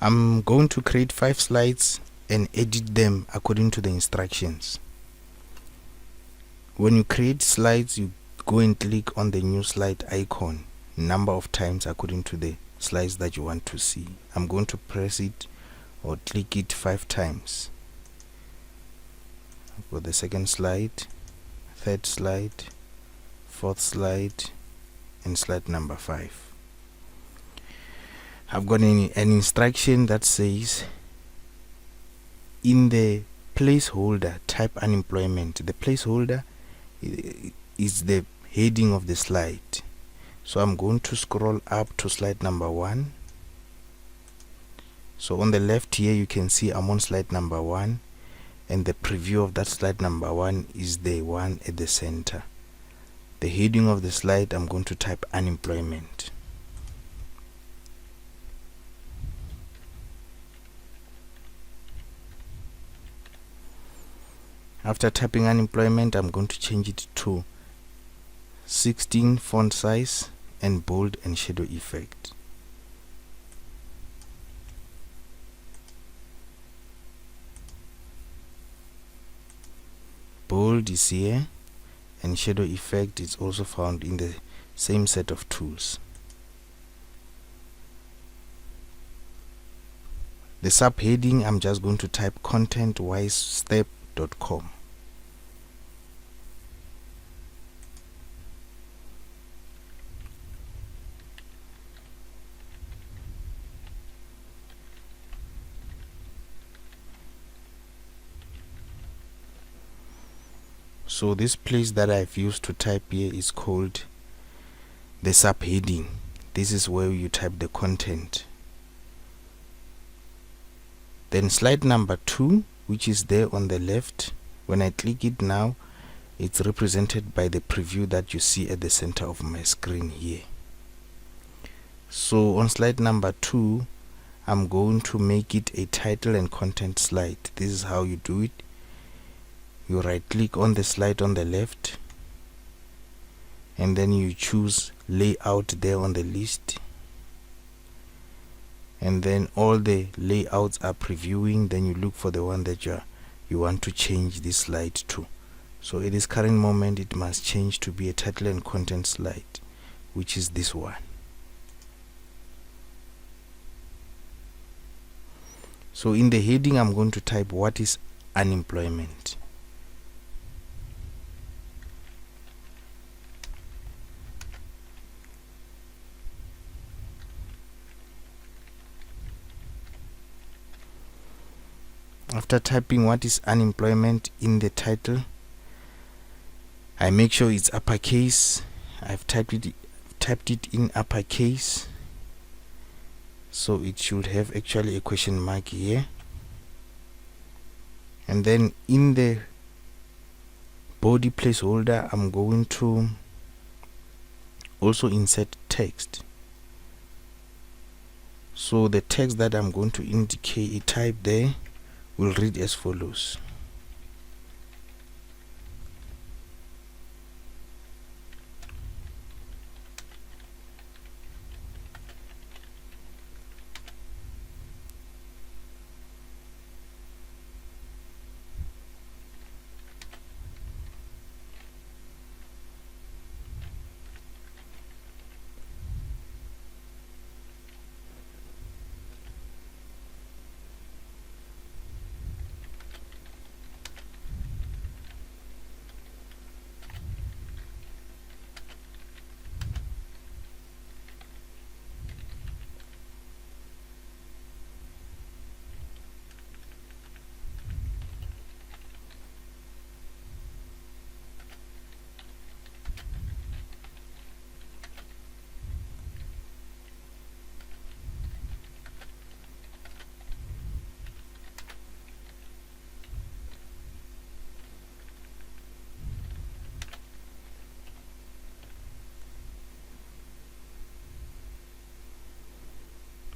I'm going to create 5 slides and edit them according to the instructions. When you create slides, you go and click on the new slide icon number of times according to the slides that you want to see. I'm going to press it or click it 5 times for the second slide, third slide, fourth slide, and slide number 5. I've got an instruction that says in the placeholder type unemployment. The placeholder is the heading of the slide. So I'm going to scroll up to slide number 1. So on the left here you can see I'm on slide number 1, and the preview of that slide number 1 is the one at the center. The heading of the slide, I'm going to type unemployment. After typing unemployment, I'm going to change it to 16 font size and bold and shadow effect. Bold is here, and shadow effect is also found in the same set of tools. The subheading, I'm just going to type contentwisestep.com. So this place that I've used to type here is called the subheading. This is where you type the content. Then slide number 2, which is there on the left, when I click it now, it's represented by the preview that you see at the center of my screen here. So on slide number 2, I'm going to make it a title and content slide. This is how you do it. You right click on the slide on the left, and then you choose layout there on the list, and then all the layouts are previewing. Then you look for the one that you want to change this slide to. So at this current moment it must change to be a title and content slide, which is this one. So in the heading I'm going to type what is unemployment. After typing what is unemployment in the title, I make sure it's uppercase. I've typed it in uppercase, so it should have actually a question mark here. And then in the body placeholder, I'm going to also insert text. So the text that I'm going to indicate, type there, will read as follows.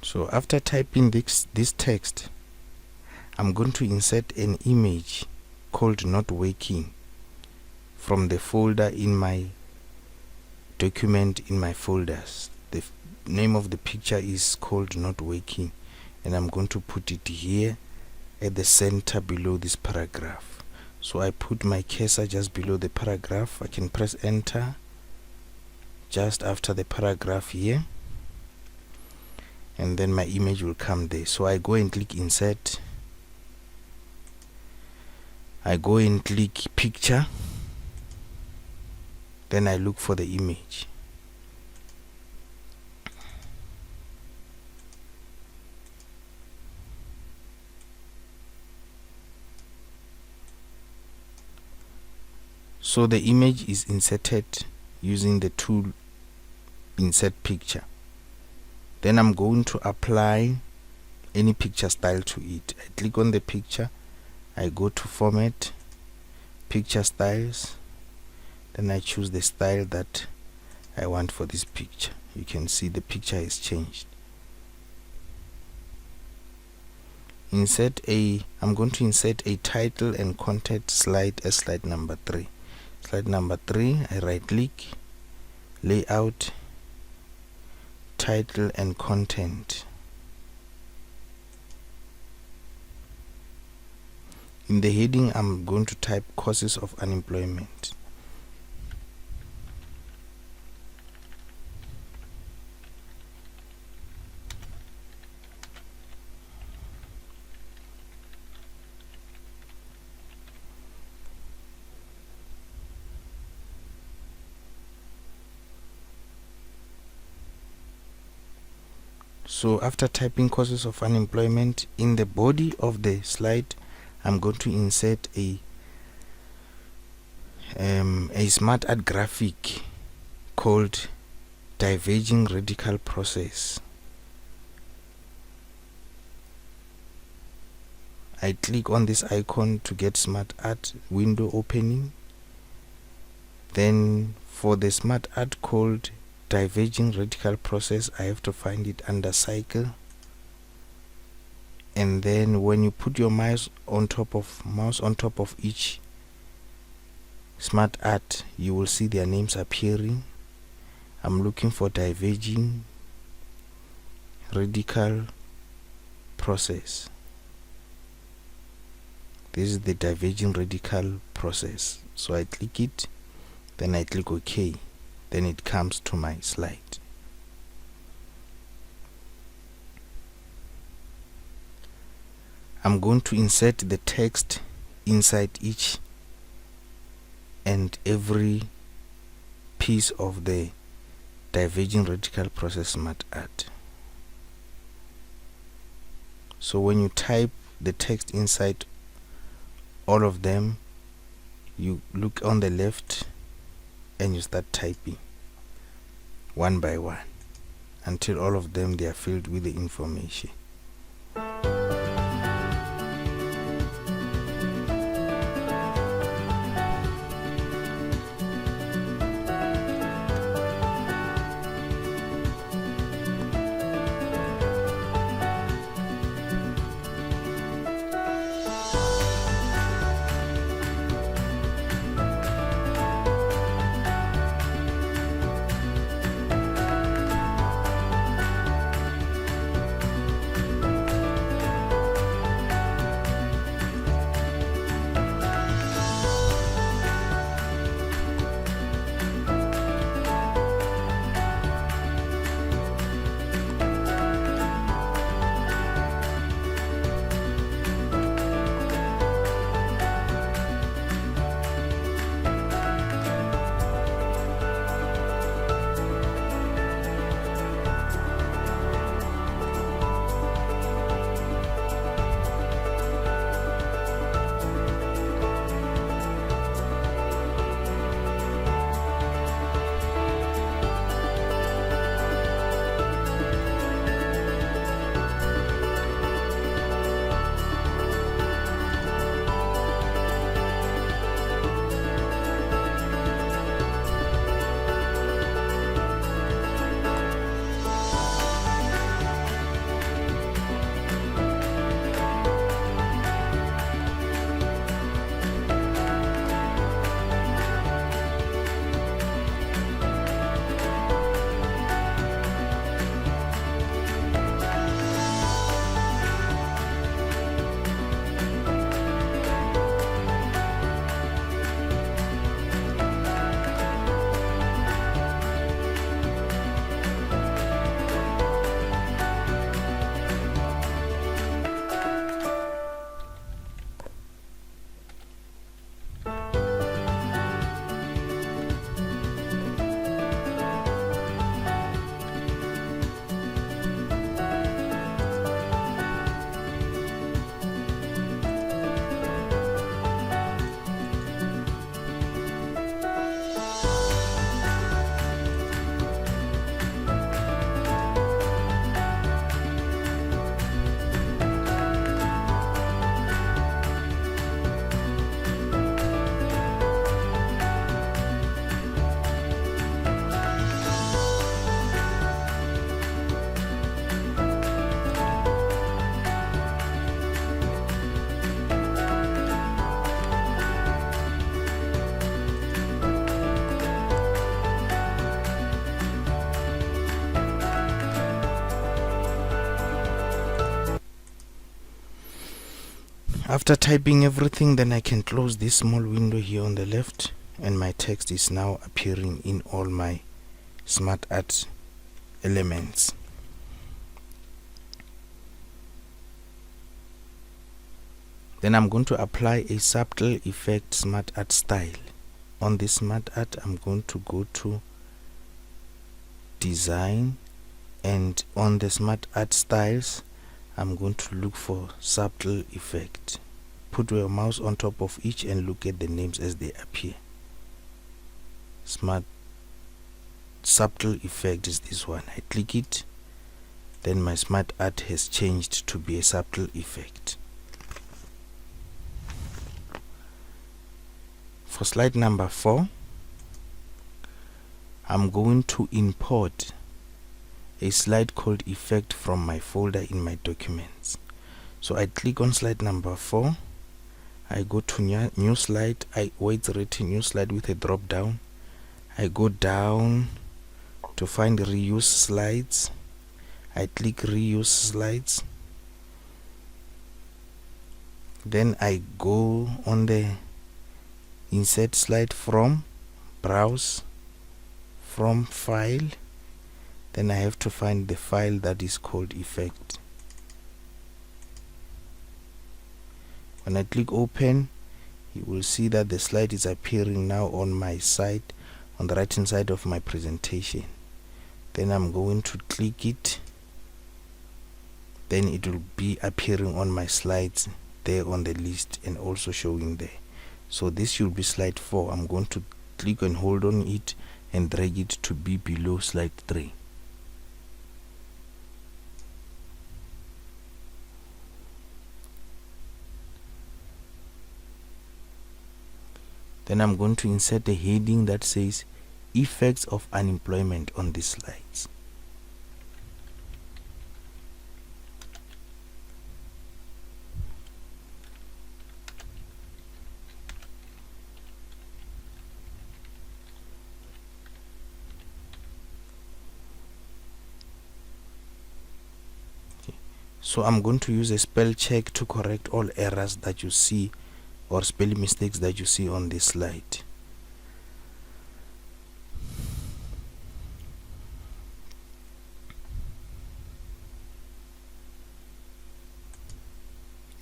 So after typing this text, I'm going to insert an image called not working from the folder in my document in my folders. The name of the picture is called not working, and I'm going to put it here at the center below this paragraph. So I put my cursor just below the paragraph. I can press enter just after the paragraph here, and then my image will come there. So I go and click insert, I go and click picture, then I look for the image. So the image is inserted using the tool insert picture. Then I'm going to apply any picture style to it. I click on the picture, I go to format, picture styles, then I choose the style that I want for this picture. You can see the picture is changed. I'm going to insert a title and content slide as slide number 3. Slide number 3, I right click, layout, title and content. In the heading, I'm going to type causes of unemployment. So after typing causes of unemployment, in the body of the slide, I'm going to insert a SmartArt graphic called diverging radical process. I click on this icon to get SmartArt window opening. Then for the SmartArt called diverging radical process, I have to find it under cycle, and then when you put your mouse on top of each SmartArt, you will see their names appearing. I'm looking for diverging radical process. This is the diverging radical process. So I click it, then I click OK. Then it comes to my slide. I'm going to insert the text inside each and every piece of the diverging radical process SmartArt. So when you type the text inside all of them, you look on the left and you start typing one by one until all of them they are filled with the information. After typing everything, then I can close this small window here on the left, and my text is now appearing in all my SmartArt elements. Then I'm going to apply a subtle effect SmartArt style. On this SmartArt, I'm going to go to design, and on the SmartArt styles, I'm going to look for subtle effect. Put your mouse on top of each and look at the names as they appear. Subtle effect is this one. I click it, then my SmartArt has changed to be a subtle effect. For slide number 4, I'm going to import a slide called effect from my folder in my documents. So I click on slide number 4, I go to new slide, where it's written new slide with a drop down. I go down to find reuse slides. I click reuse slides. Then I go on the insert slide from, browse, from file. Then I have to find the file that is called effect. When I click open, you will see that the slide is appearing now on my side, on the right hand side of my presentation. Then I'm going to click it, then it will be appearing on my slides there on the list and also showing there. So this should be slide 4. I'm going to click and hold on it and drag it to be below slide 3. Then I'm going to insert a heading that says effects of unemployment on these slides. So I'm going to use a spell check to correct all errors that you see or spelling mistakes that you see on this slide.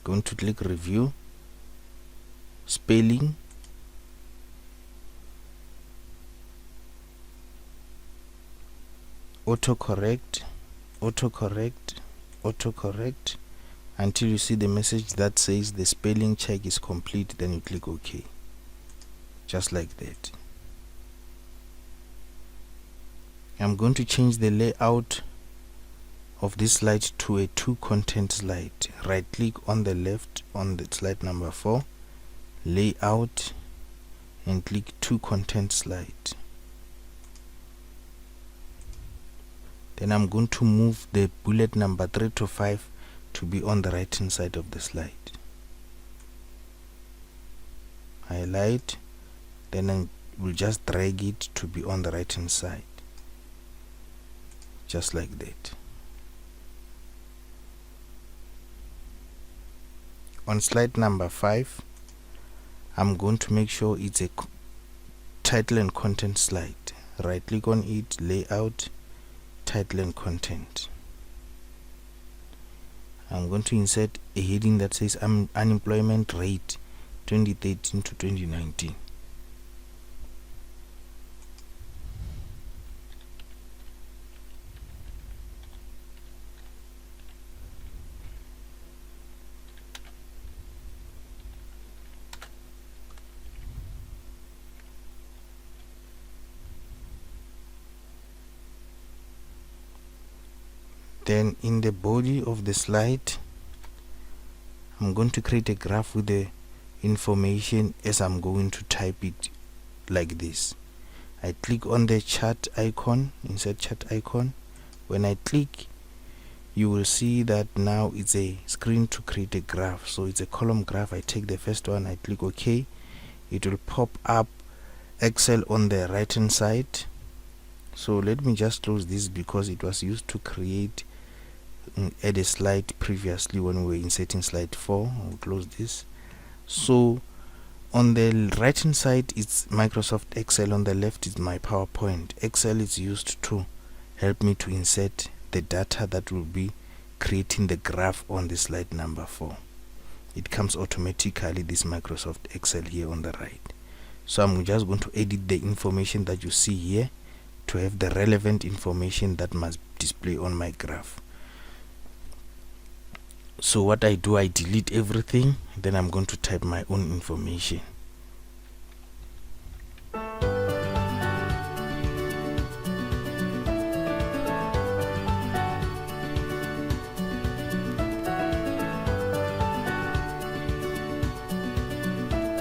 Going to click review, spelling, autocorrect, until you see the message that says the spelling check is complete. Then you click OK, just like that. I'm going to change the layout of this slide to a 2 content slide. Right click on the left on the slide number 4, layout, and click 2 content slide. Then I'm going to move the bullet number 3 to 5 to be on the right hand side of the slide. Highlight, then I will just drag it to be on the right hand side, just like that. On slide number 5, I'm going to make sure it's a title and content slide. Right click on it, layout, title and content. I'm going to insert a heading that says unemployment rate 2013 to 2019. Then in the body of the slide, I'm going to create a graph with the information as I'm going to type it like this. I click on the chart icon, insert chart icon. When I click, you will see that now it's a screen to create a graph. So it's a column graph. I take the first one, I click OK. It will pop up Excel on the right hand side. So let me just close this because it was used to create add a slide previously when we were inserting slide 4. I'll close this. So on the right hand side it's Microsoft Excel, on the left is my PowerPoint. Excel is used to help me to insert the data that will be creating the graph on the slide number 4. It comes automatically, this Microsoft Excel here on the right. So I'm just going to edit the information that you see here to have the relevant information that must display on my graph. So what I do, I delete everything, then I'm going to type my own information.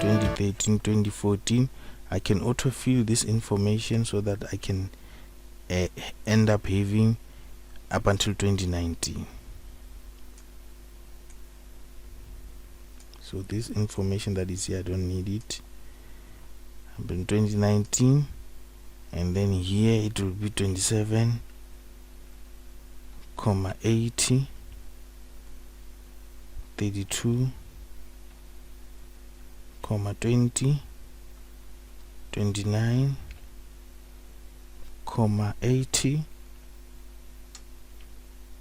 (2013, 2014). I can autofill this information so that I can end up having up until 2019. So this information that is here, I don't need it. Up in 2019, and then here it will be 27, 80, 32, 20, 29, 80.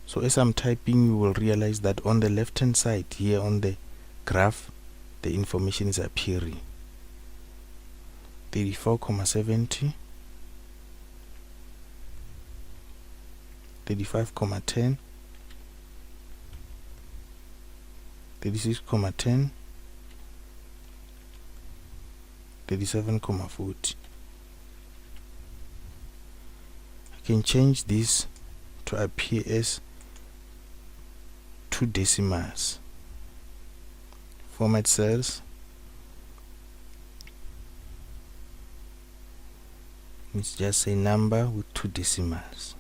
So as I'm typing, you will realize that on the left hand side here on the graph the information is appearing. 34,70, 35,10, 36,10, 37,40. I can change this to appear as 2 decimals. Format cells. It's just a number with 2 decimals.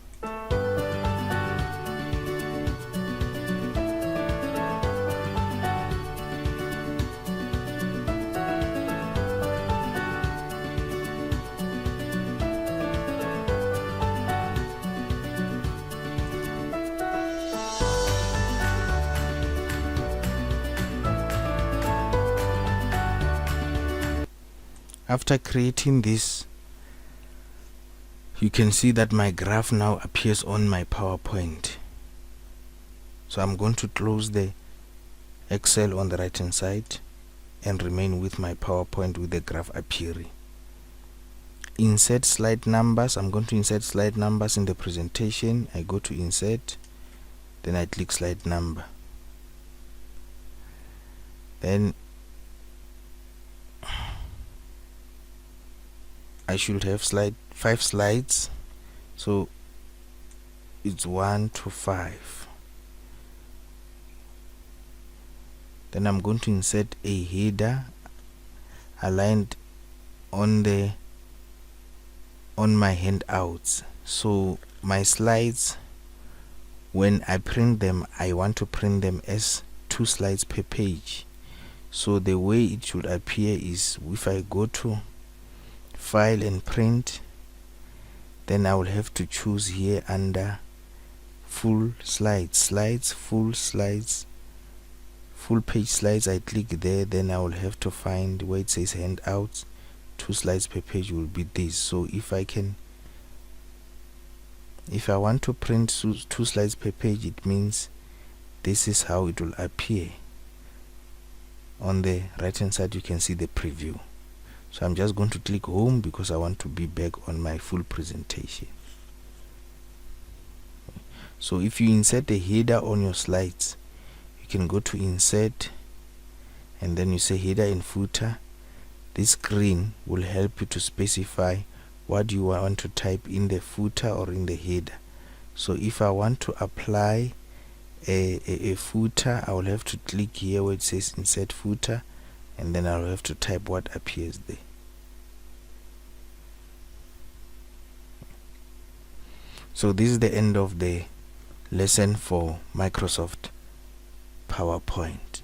After creating this, you can see that my graph now appears on my PowerPoint. So I'm going to close the Excel on the right hand side and remain with my PowerPoint with the graph appearing. Insert slide numbers. I'm going to insert slide numbers in the presentation. I go to insert, then I click slide number. Then I should have 5 slides, so it's 1 to 5. Then I'm going to insert a header aligned on my handouts. So my slides, when I print them, I want to print them as 2 slides per page. So the way it should appear is, if I go to File and Print, then I will have to choose here under Full Slides, Full Slides, Full Page Slides. I click there, then I will have to find where it says Handouts. 2 slides per page will be this. So if I want to print 2 slides per page, it means this is how it will appear. On the right hand side you can see the preview. So I'm just going to click home because I want to be back on my full presentation. So if you insert a header on your slides, you can go to insert and then you say header and footer. This screen will help you to specify what you want to type in the footer or in the header. So if I want to apply a footer, I will have to click here where it says insert footer, and then I'll have to type what appears there. So this is the end of the lesson for Microsoft PowerPoint.